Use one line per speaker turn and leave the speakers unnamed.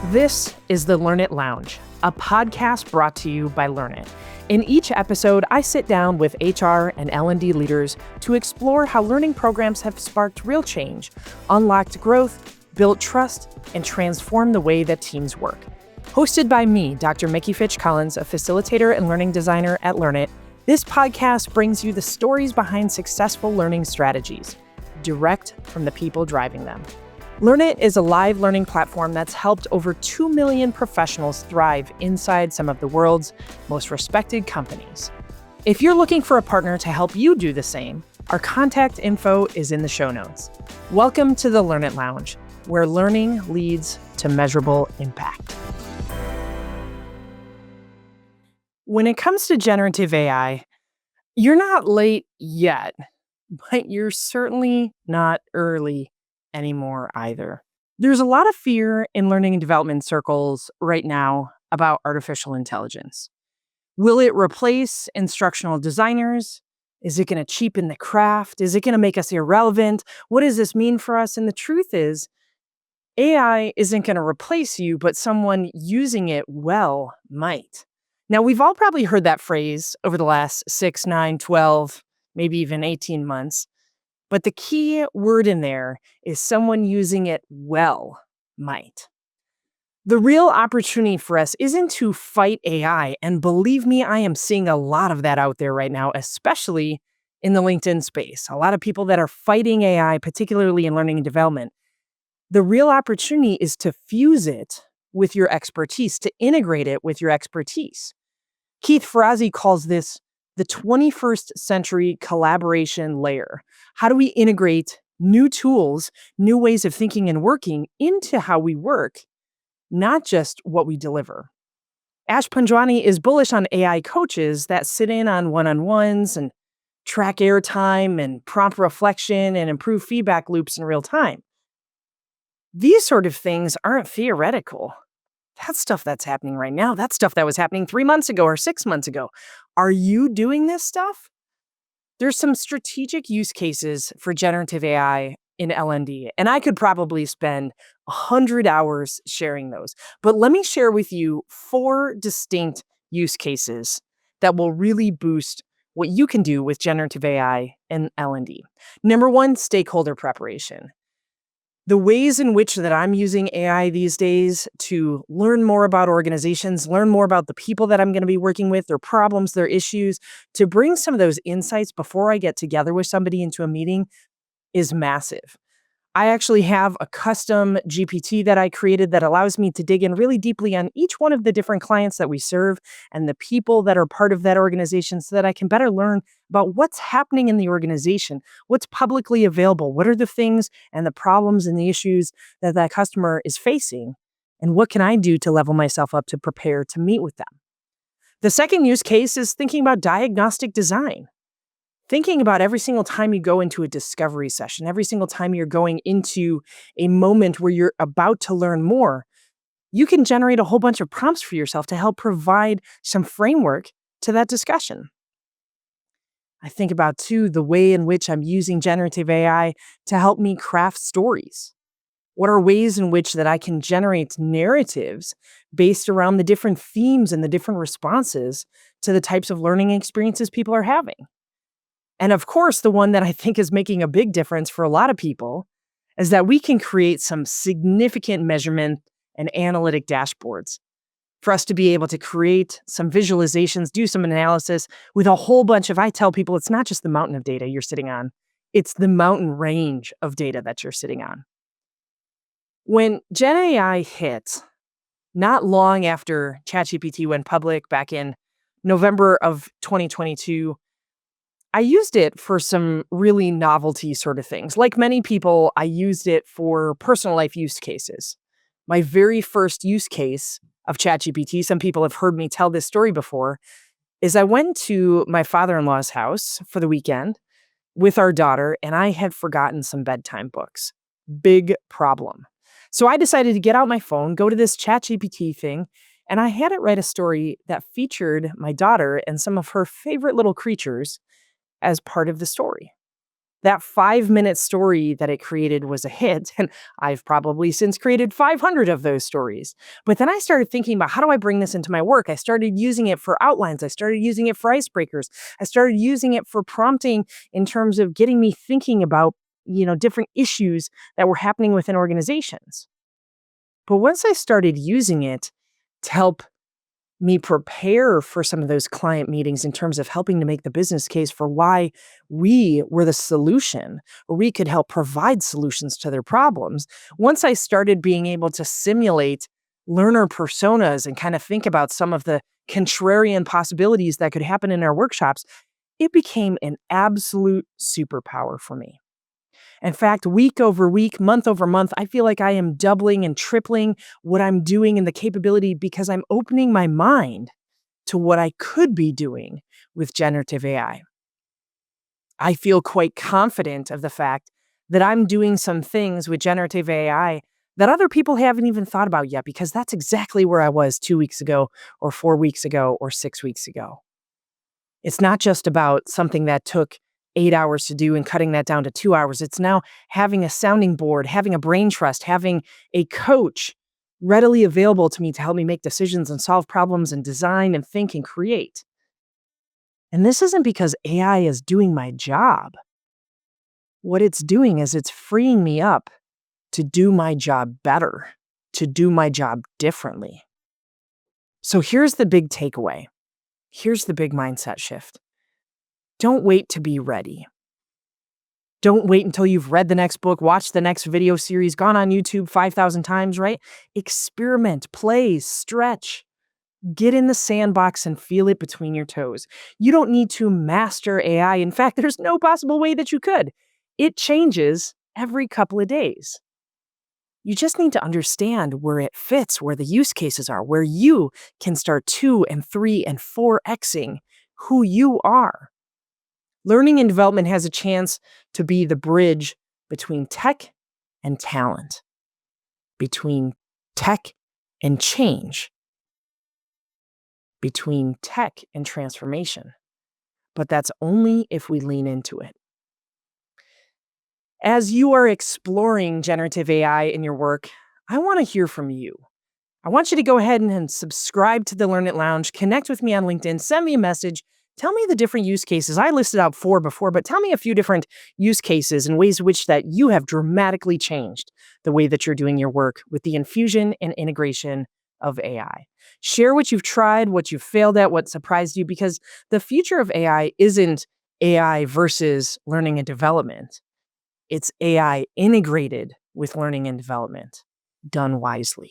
This is the Learnit Lounge, a podcast brought to you by Learnit. In each episode, I sit down with HR and L&D leaders to explore how learning programs have sparked real change, unlocked growth, built trust, and transformed the way that teams work. Hosted by me, Dr. Mickey Fitch-Collins, a facilitator and learning designer at Learnit, this podcast brings you the stories behind successful learning strategies, direct from the people driving them. Learnit is a live learning platform that's helped over 2 million professionals thrive inside some of the world's most respected companies. If you're looking for a partner to help you do the same, our contact info is in the show notes. Welcome to the Learnit Lounge, where learning leads to measurable impact. When it comes to generative AI, you're not late yet, but you're certainly not early anymore either. There's a lot of fear in learning and development circles right now about artificial intelligence. Will it replace instructional designers? Is it going to cheapen the craft? Is it going to make us irrelevant? What does this mean for us? And the truth is, AI isn't going to replace you, but someone using it well might. Now, we've all probably heard that phrase over the last 6, 9, 12, maybe even 18 months. But the key word in there is someone using it well might. The real opportunity for us isn't to fight AI. And believe me, I am seeing a lot of that out there right now, especially in the LinkedIn space. A lot of people that are fighting AI, particularly in learning and development. The real opportunity is to fuse it with your expertise, to integrate it with your expertise. Keith Ferrazzi calls this the 21st century collaboration layer. How do we integrate new tools, new ways of thinking and working into how we work, not just what we deliver? Ash Panjwani is bullish on AI coaches that sit in on one-on-ones and track airtime and prompt reflection and improve feedback loops in real time. These sort of things aren't theoretical. That's stuff that's happening right now. That's stuff that was happening 3 months ago or 6 months ago. Are you doing this stuff? There's some strategic use cases for generative AI in L&D, and I could probably spend 100 hours sharing those. But let me share with you 4 distinct use cases that will really boost what you can do with generative AI in L&D. Number 1, stakeholder preparation. The ways in which that I'm using AI these days to learn more about organizations, learn more about the people that I'm going to be working with, their problems, their issues, to bring some of those insights before I get together with somebody into a meeting is massive. I actually have a custom GPT that I created that allows me to dig in really deeply on each one of the different clients that we serve and the people that are part of that organization so that I can better learn about what's happening in the organization, what's publicly available, what are the things and the problems and the issues that that customer is facing, and what can I do to level myself up to prepare to meet with them. The second use case is thinking about diagnostic design. Thinking about every single time you go into a discovery session, every single time you're going into a moment where you're about to learn more, you can generate a whole bunch of prompts for yourself to help provide some framework to that discussion. I think about, too, the way in which I'm using generative AI to help me craft stories. What are ways in which that I can generate narratives based around the different themes and the different responses to the types of learning experiences people are having? And of course, the one that I think is making a big difference for a lot of people is that we can create some significant measurement and analytic dashboards for us to be able to create some visualizations, do some analysis with a whole bunch of, I tell people, it's not just the mountain of data you're sitting on, it's the mountain range of data that you're sitting on. When Gen AI hit, not long after ChatGPT went public back in November of 2022, I used it for some really novelty sort of things. Like many people, I used it for personal life use cases. My very first use case of ChatGPT, some people have heard me tell this story before, is I went to my father-in-law's house for the weekend with our daughter, and I had forgotten some bedtime books. Big problem. So I decided to get out my phone, go to this ChatGPT thing, and I had it write a story that featured my daughter and some of her favorite little creatures as part of the story. That 5-minute story that it created was a hit, and I've probably since created 500 of those stories. But then I started thinking about, how do I bring this into my work? I started using it for outlines. I started using it for icebreakers. I started using it for prompting in terms of getting me thinking about, different issues that were happening within organizations. But once I started using it to help me prepare for some of those client meetings in terms of helping to make the business case for why we were the solution, or we could help provide solutions to their problems. Once I started being able to simulate learner personas and kind of think about some of the contrarian possibilities that could happen in our workshops, it became an absolute superpower for me. In fact, week over week, month over month, I feel like I am doubling and tripling what I'm doing in the capability because I'm opening my mind to what I could be doing with generative AI. I feel quite confident of the fact that I'm doing some things with generative AI that other people haven't even thought about yet, because that's exactly where I was 2 weeks ago, or 4 weeks ago, or 6 weeks ago. It's not just about something that took 8 hours to do and cutting that down to 2 hours. It's now having a sounding board, having a brain trust, having a coach readily available to me to help me make decisions and solve problems and design and think and create. And this isn't because AI is doing my job. What it's doing is it's freeing me up to do my job better, to do my job differently. So here's the big takeaway. Here's the big mindset shift. Don't wait to be ready. Don't wait until you've read the next book, watched the next video series, gone on YouTube 5,000 times, right? Experiment, play, stretch. Get in the sandbox and feel it between your toes. You don't need to master AI. In fact, there's no possible way that you could. It changes every couple of days. You just need to understand where it fits, where the use cases are, where you can start 2 and 3 and 4xing who you are. Learning and development has a chance to be the bridge between tech and talent, between tech and change, between tech and transformation. But that's only if we lean into it. As you are exploring generative AI in your work, I want to hear from you. I want you to go ahead and subscribe to the Learnit Lounge, connect with me on LinkedIn, send me a message, tell me the different use cases. I listed out 4 before, but tell me a few different use cases and ways in which that you have dramatically changed the way that you're doing your work with the infusion and integration of AI. Share what you've tried, what you've failed at, what surprised you, because the future of AI isn't AI versus learning and development. It's AI integrated with learning and development, done wisely.